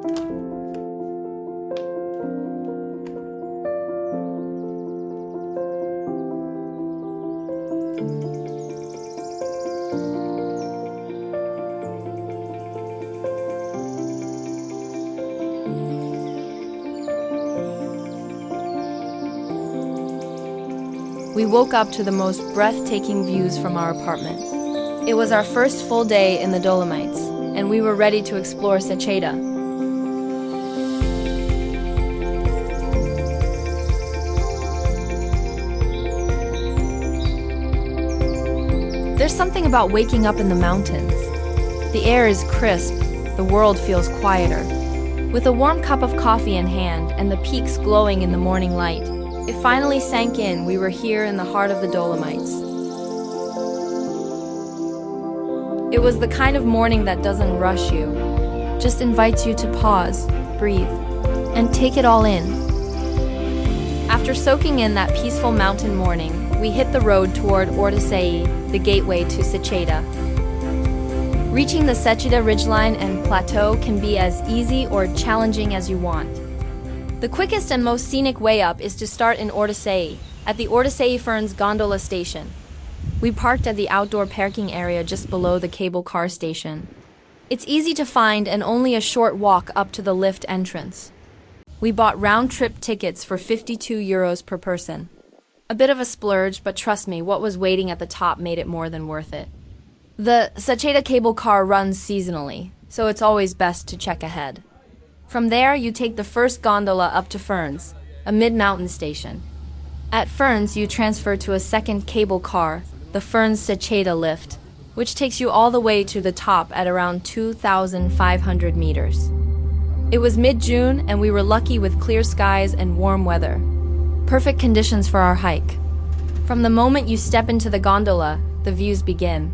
We woke up to the most breathtaking views from our apartment. It was our first full day in the Dolomites, and we were ready to explore Seceda. There's something about waking up in the mountains. The air is crisp, the world feels quieter. With a warm cup of coffee in hand and the peaks glowing in the morning light, it finally sank in we were here in the heart of the Dolomites. It was the kind of morning that doesn't rush you, just invites you to pause, breathe, and take it all in. After soaking in that peaceful mountain morning, we hit the road toward Ortisei, the gateway to Seceda. Reaching the Seceda ridgeline and plateau can be as easy or challenging as you want. The quickest and most scenic way up is to start in Ortisei, at the Ortisei Ferns gondola station. We parked at the outdoor parking area just below the cable car station. It's easy to find and only a short walk up to the lift entrance. We bought round-trip tickets for €52 per person. A bit of a splurge, but trust me, what was waiting at the top made it more than worth it. The Seceda Cable Car runs seasonally, so it's always best to check ahead. From there, you take the first gondola up to Ferns, a mid-mountain station. At Ferns, you transfer to a second cable car, the Ferns Seceda lift, which takes you all the way to the top at around 2,500 meters. It was mid-June, and we were lucky with clear skies and warm weather. Perfect conditions for our hike. From the moment you step into the gondola, the views begin.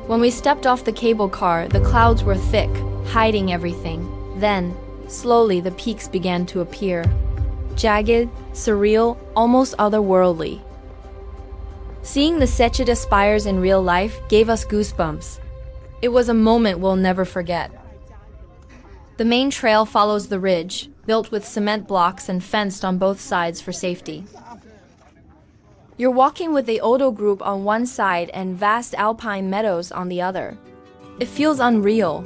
When we stepped off the cable car, the clouds were thick, hiding everything. Then, slowly, the peaks began to appear. Jagged, surreal, almost otherworldly. Seeing the Seceda spires in real life gave us goosebumps. It was a moment we'll never forget. The main trail follows the ridge, built with cement blocks and fenced on both sides for safety. You're walking with the Odo Group on one side and vast alpine meadows on the other. It feels unreal.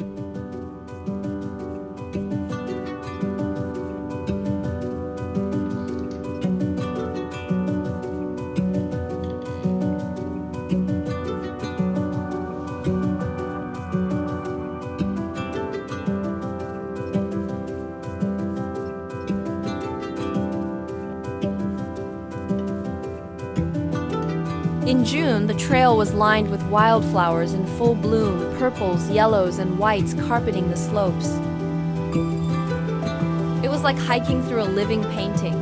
In June, the trail was lined with wildflowers in full bloom, purples, yellows, and whites carpeting the slopes. It was like hiking through a living painting.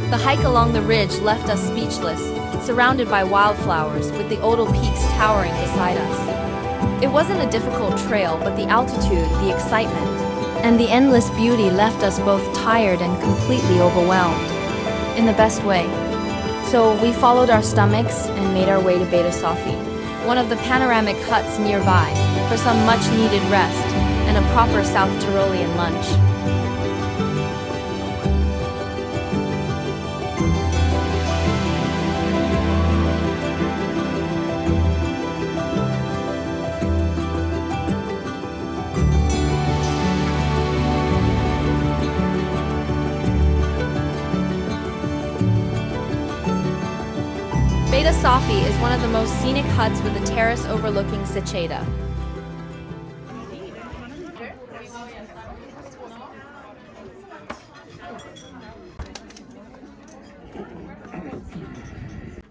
The hike along the ridge left us speechless, surrounded by wildflowers, with the Odal Peaks towering beside us. It wasn't a difficult trail, but the altitude, the excitement, and the endless beauty left us both tired and completely overwhelmed, in the best way. So we followed our stomachs and made our way to Baita Sofie, one of the panoramic huts nearby, for some much-needed rest and a proper South Tyrolean lunch. Baita Sofie is one of the most scenic huts with a terrace overlooking Seceda.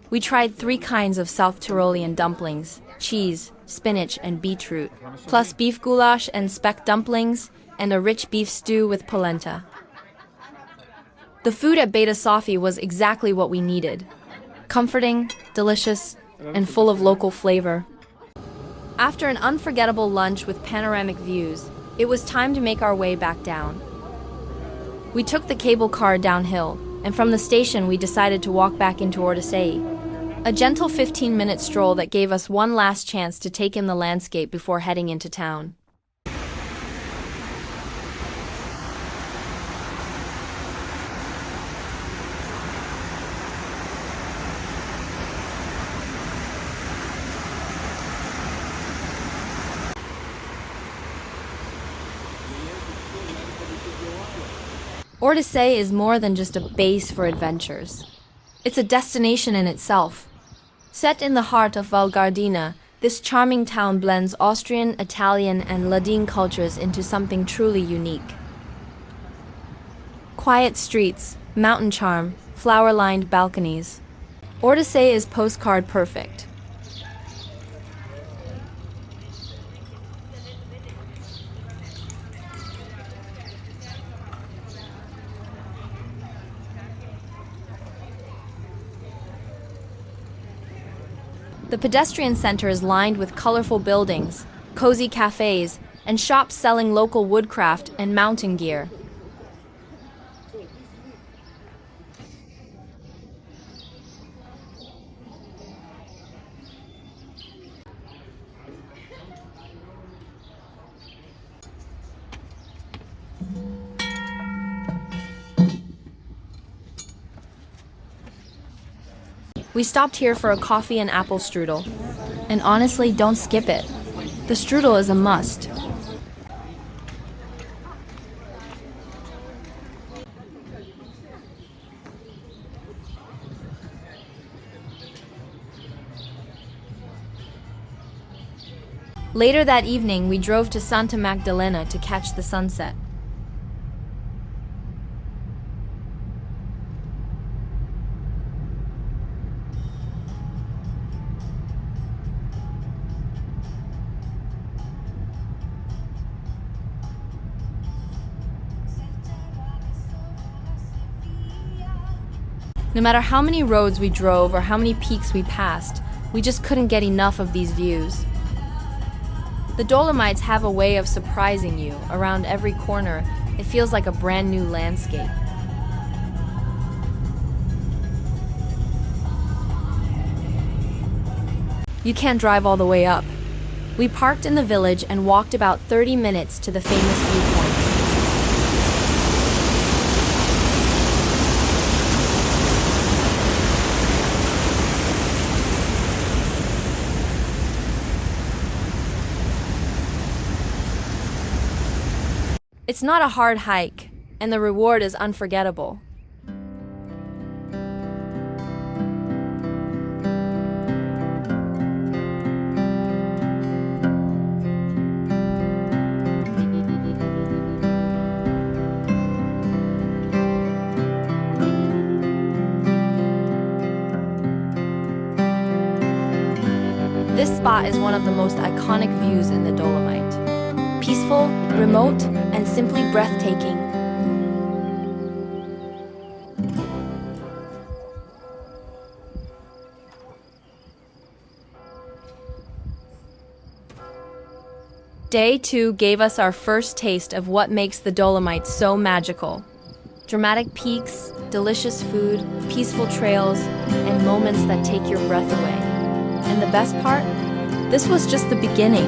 We tried 3 kinds of South Tyrolean dumplings: cheese, spinach, and beetroot, plus beef goulash and speck dumplings, and a rich beef stew with polenta. The food at Baita Sofie was exactly what we needed. Comforting, delicious, and full of local flavor. After an unforgettable lunch with panoramic views, it was time to make our way back down. We took the cable car downhill, and from the station we decided to walk back into Ortisei. A gentle 15-minute stroll that gave us one last chance to take in the landscape before heading into town. Ortisei is more than just a base for adventures. It's a destination in itself. Set in the heart of Val Gardena, this charming town blends Austrian, Italian, and Ladine cultures into something truly unique. Quiet streets, mountain charm, flower-lined balconies. Ortisei is postcard perfect. The pedestrian center is lined with colorful buildings, cozy cafes, and shops selling local woodcraft and mountain gear. We stopped here for a coffee and apple strudel. And honestly, don't skip it. The strudel is a must. Later that evening, we drove to Santa Maddalena to catch the sunset. No matter how many roads we drove or how many peaks we passed, we just couldn't get enough of these views. The Dolomites have a way of surprising you. Around every corner, it feels like a brand new landscape. You can't drive all the way up. We parked in the village and walked about 30 minutes to the famous viewpoint. It's not a hard hike, and the reward is unforgettable. This spot is one of the most iconic views in the Dolomite. Peaceful, remote, and simply breathtaking. Day 2 gave us our first taste of what makes the Dolomites so magical. Dramatic peaks, delicious food, peaceful trails, and moments that take your breath away. And the best part? This was just the beginning.